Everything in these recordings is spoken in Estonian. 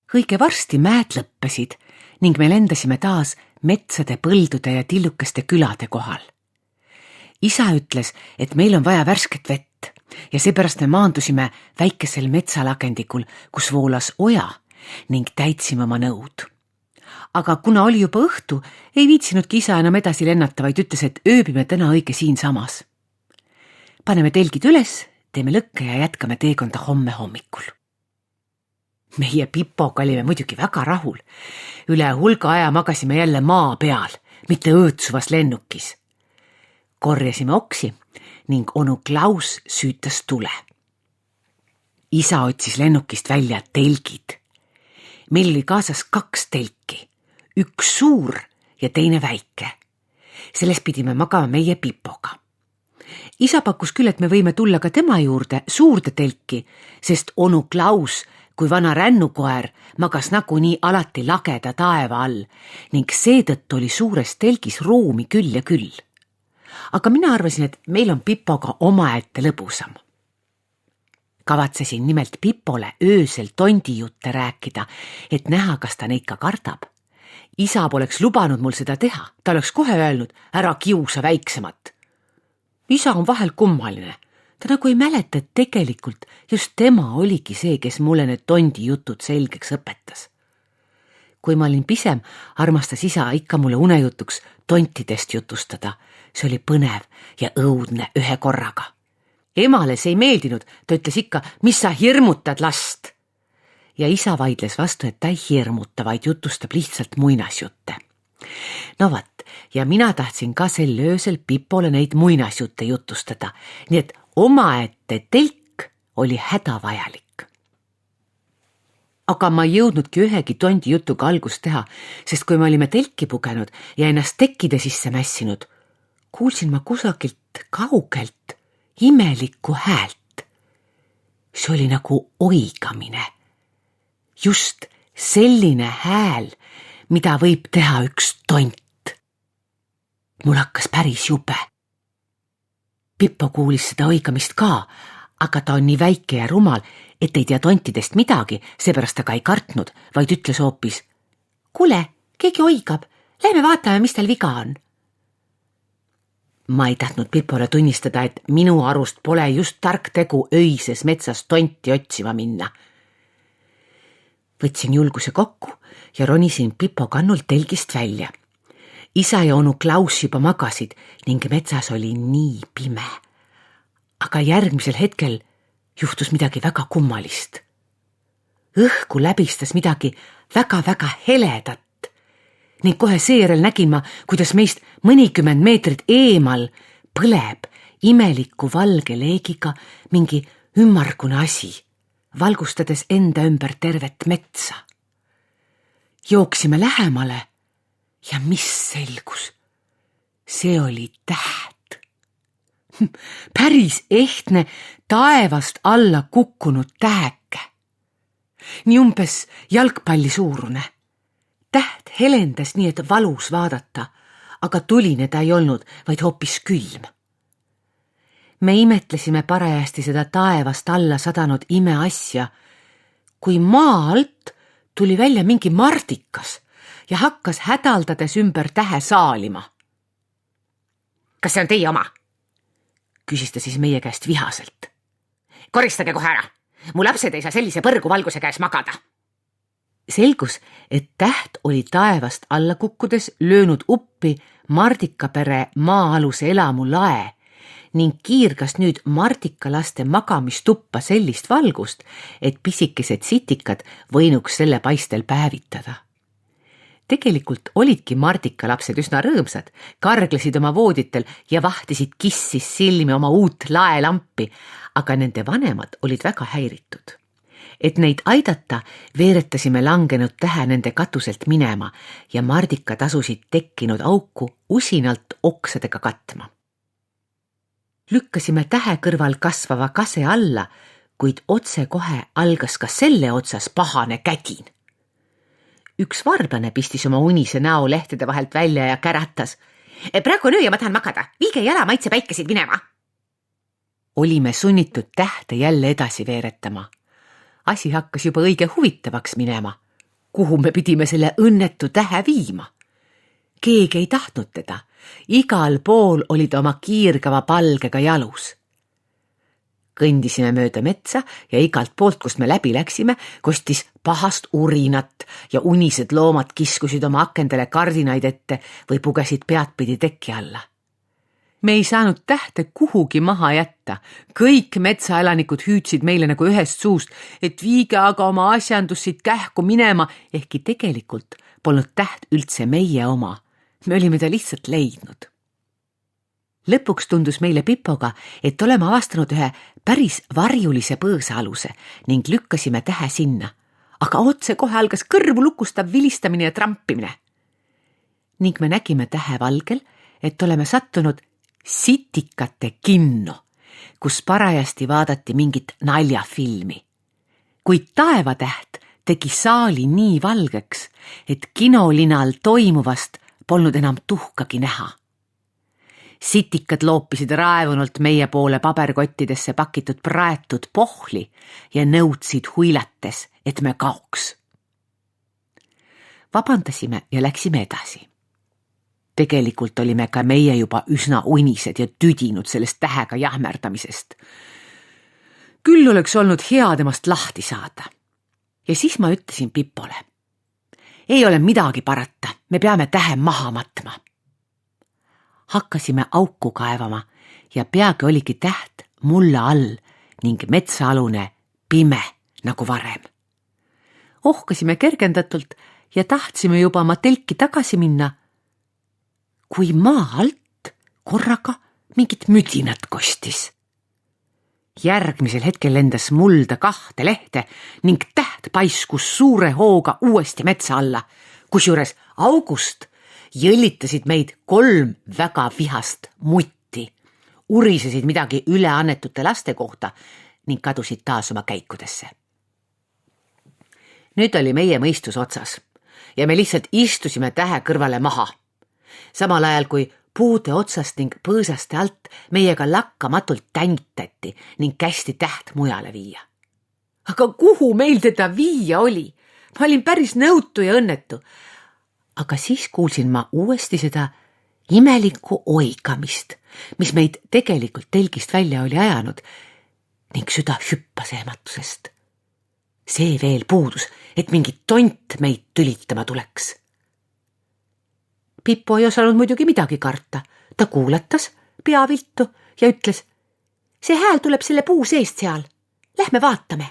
Õige varsti mäed lõppesid ning me lendasime taas metsade, põldude ja tillukeste külade kohal. Isa ütles, et meil on vaja värsket vett ja seepärast me maandusime väikesel metsalagendikul, kus voolas oja ning täitsime oma nõud. Aga kuna oli juba õhtu, ei viitsinudki isa enam edasi lennata, vaid ütles, et ööbime täna õige siinsamas. Paneme telgid üles, teeme lõkke ja jätkame teekonda homme hommikul. Meie Pipoga olime muidugi väga rahul. Üle hulga aja magasime jälle maa peal, mitte õõtsuvas lennukis. Korjasime oksi ning onu Klaus süütas tule. Isa otsis lennukist välja telgid. Meil oli kaasas 2 telki, üks suur ja teine väike. Selles pidime magama meie Pipoga. Isa pakkus küll, et me võime tulla ka tema juurde suurde telki, sest onu Klaus kui vana rännukoer magas nagunii alati lageda taeva all ning seetõttu oli suures telgis ruumi küll ja küll. Aga mina arvasin, et meil on Pipoga omaette lõbusam. Kavatsesin nimelt Pipole öösel tondijutte rääkida, et näha, kas ta neid ka kardab. Isa poleks lubanud mul seda teha, ta oleks kohe öelnud, ära kiusa väiksemat. Isa on vahel kummaline. Ta nagu ei mäleta, et tegelikult just tema oligi see, kes mulle need tondijutud selgeks õpetas. Kui ma olin pisem, armastas isa ikka mulle unejutuks tontidest jutustada. See oli põnev ja õudne ühe korraga. Emale see ei meeldinud, ta ütles ikka, mis sa hirmutad last. Ja isa vaidles vastu, et ta ei hirmuta, vaid jutustab lihtsalt muinasjutte. No vat, ja mina tahtsin ka sel öösel Pipole neid muinasjutte jutustada, nii et omaette telk oli hädavajalik. Aga ma ei jõudnudki ühegi tondi jutuga algust teha, sest kui me olime telki pugenud ja ennast tekkide sisse mässinud, kuulsin ma kusagilt kaugelt imelikku häält. See oli nagu oigamine. Just selline hääl, mida võib teha üks tont. Mul hakkas päris jube. Pippo kuulis seda oigamist ka, aga ta on nii väike ja rumal, et ei tea tontidest midagi, seepärast ta ka ei kartnud, vaid ütles hoopis, kuule, keegi oigab, lähme vaatame, mis tal viga on. Ma ei tahtnud Pipole tunnistada, et minu arust pole just tark tegu öises metsas tonti otsima minna. Võtsin julguse kokku ja ronisin Pipo kannult telgist välja. Isa ja onu Klaus juba magasid ning metsas oli nii pime. Aga järgmisel hetkel juhtus midagi väga kummalist. Õhku läbistas midagi väga-väga heledat ning kohe seejärel nägin ma, kuidas meist mõnikümmend meetrit eemal põleb imeliku valge leegiga mingi ümmargune asi, valgustades enda ümber tervet metsa. Jooksime lähemale ja mis selgus? See oli täht. Päris ehtne taevast alla kukkunud täheke. Nii umbes jalgpalli suurune. Täht helendas nii, et valus vaadata, aga tuline ta ei olnud, vaid hoopis külm. Me imetlesime parajasti seda taevast alla sadanud imeasja, kui maa alt tuli välja mingi mardikas ja hakkas hädaldades ümber tähe saalima. Kas see on teie oma? Küsis ta siis meie käest vihaselt. Koristage kohe ära. Mu lapsed ei saa sellise põrgu valguse käes magada. Selgus, et täht oli taevast alla kukkudes löönud uppi mardikapere maa-aluse elamu lae ning kiirgas nüüd mardikalaste magamistuppa sellist valgust, et pisikesed sitikad võinuks selle paistel päevitada. Tegelikult olidki mardikalapsed üsna rõõmsad, karglesid oma vooditel ja vahtisid kissis silmi oma uut laelampi, aga nende vanemad olid väga häiritud. Et neid aidata, veeretasime langenud tähe nende katuselt minema ja mardikad asusid tekkinud auku usinalt oksadega katma. Lükkasime tähe kõrval kasvava kase alla, kuid otse kohe algas ka selle otsas pahane kädin. Üks varblane pistis oma unise näo lehtede vahelt välja ja käratas. Praegu on öö ja ma tahan magada, viige jala maitse päikesid minema. Olime sunnitud tähte jälle edasi veeretama. Asi hakkas juba õige huvitavaks minema. kuhu me pidime selle õnnetu tähe viima. Keegi ei tahtnud teda, igal pool olid oma kiirgava palgega jalus. Kõndisime mööda metsa ja igalt poolt, kust me läbi läksime, kostis pahast urinat ja unised loomad kiskusid oma akendele kardinaid ette või pugesid peadpidi teki alla. Me ei saanud tähte kuhugi maha jätta. Kõik metsaelanikud hüüdsid meile nagu ühest suust, et viige aga oma asjandus siit kähku minema, ehkki tegelikult polnud täht üldse meie oma. Me olime ta lihtsalt leidnud. Lõpuks tundus meile Pipoga, et oleme avastanud ühe päris varjulise põõsaaluse ning lükkasime tähe sinna, aga otse kohe algas kõrvu lukustav vilistamine ja trampimine. Ning me nägime tähe valgel, et oleme sattunud sitikate kinno, kus parajasti vaadati mingit naljafilmi. Kuid taevatäht tegi saali nii valgeks, et kinolinal toimuvast polnud enam tuhkagi näha. Sitikad loopisid raevunult meie poole paberkottidesse pakitud praetud pohli ja nõudsid huilates, et me kaoks. Vabandasime ja läksime edasi. Tegelikult olime ka meie juba üsna unised ja tüdinud sellest tähega jahmerdamisest. Küll oleks olnud hea temast lahti saada. Ja siis ma ütlesin Pipole. Ei ole midagi parata, me peame tähe maha matma. Hakkasime auku kaevama ja peagi oligi täht mulla all ning metsaalune pime nagu varem. Ohkasime kergendatult ja tahtsime juba oma telki tagasi minna, kui maa alt korraga mingit müdinat kostis. Järgmisel hetkel lendas mulda 2 lehte ning täht paiskus suure hooga uuesti metsa alla, kusjuures august jõllitasid meid 3 väga vihast mutti, urisesid midagi üleannetute laste kohta ning kadusid taas oma käikudesse. Nüüd oli meie mõistus otsas ja me lihtsalt istusime tähe kõrvale maha. Samal ajal kui puude otsast ning põõsaste alt meiega lakkamatult täntati ning kästi täht mujale viia. Aga kuhu meil teda viia oli? Ma olin päris nõutu ja õnnetu. Aga siis kuulsin ma uuesti seda imelikku oigamist, mis meid tegelikult telgist välja oli ajanud ning süda hüppas ehmatusest. See veel puudus, et mingi tont meid tülitama tuleks. Pipo ei osanud muidugi midagi karta. Ta kuulatas peaviltu ja ütles, see hääl tuleb selle puu seest seal. Lähme vaatame.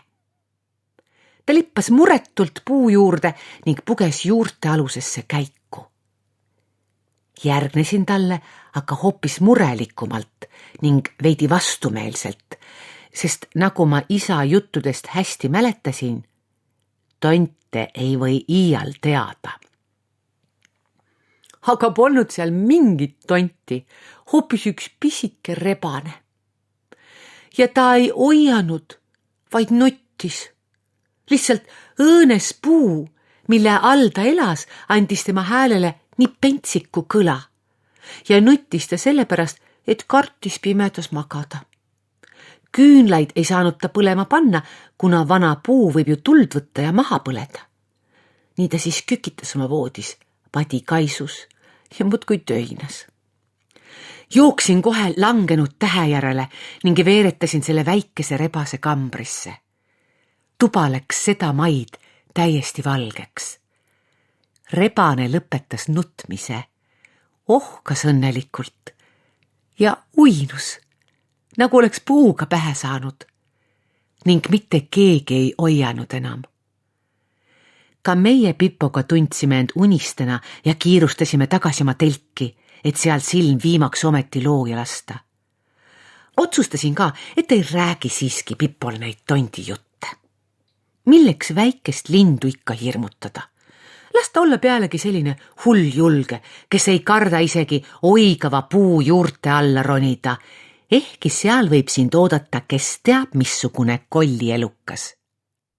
Ta lippas muretult puu juurde ning puges juurte alusesse käiku. Järgnesin talle aga hoopis murelikumalt ning veidi vastumeelselt, sest nagu ma isa juttudest hästi mäletasin, tonte ei või iial teada. Aga polnud seal mingit tonti, hoopis üks pisike rebane. Ja ta ei oianud, vaid nuttis. Lihtsalt õõnes puu, mille all ta elas, andis tema häälele nii pentsiku kõla. Ja nuttis ta sellepärast, et kartis pimedas magada. Küünlaid ei saanud ta põlema panna, kuna vana puu võib ju tuld võtta ja maha põleda. Nii ta siis kükitas oma voodis, padi kaisus ja muudkui töinas. Jooksin kohe langenud tähe järele ning veeretasin selle väikese rebase kambrisse. Tuba läks seda maid täiesti valgeks. Rebane lõpetas nutmise, ohkas õnnelikult ja uinus, nagu oleks puuga pähe saanud ning mitte keegi ei oianud enam. Ka meie Pipoga tundsime end unistena ja kiirustasime tagasi oma telki, et seal silm viimaks ometi looja lasta. Otsustasin ka, et ei räägi siiski Pipole neid tondi jutte. Milleks väikest lindu ikka hirmutada? Las ta olla pealegi selline hull julge, kes ei karda isegi oigava puu juurte alla ronida, ehkki seal võib sind oodata, kes teab missugune kollielukas.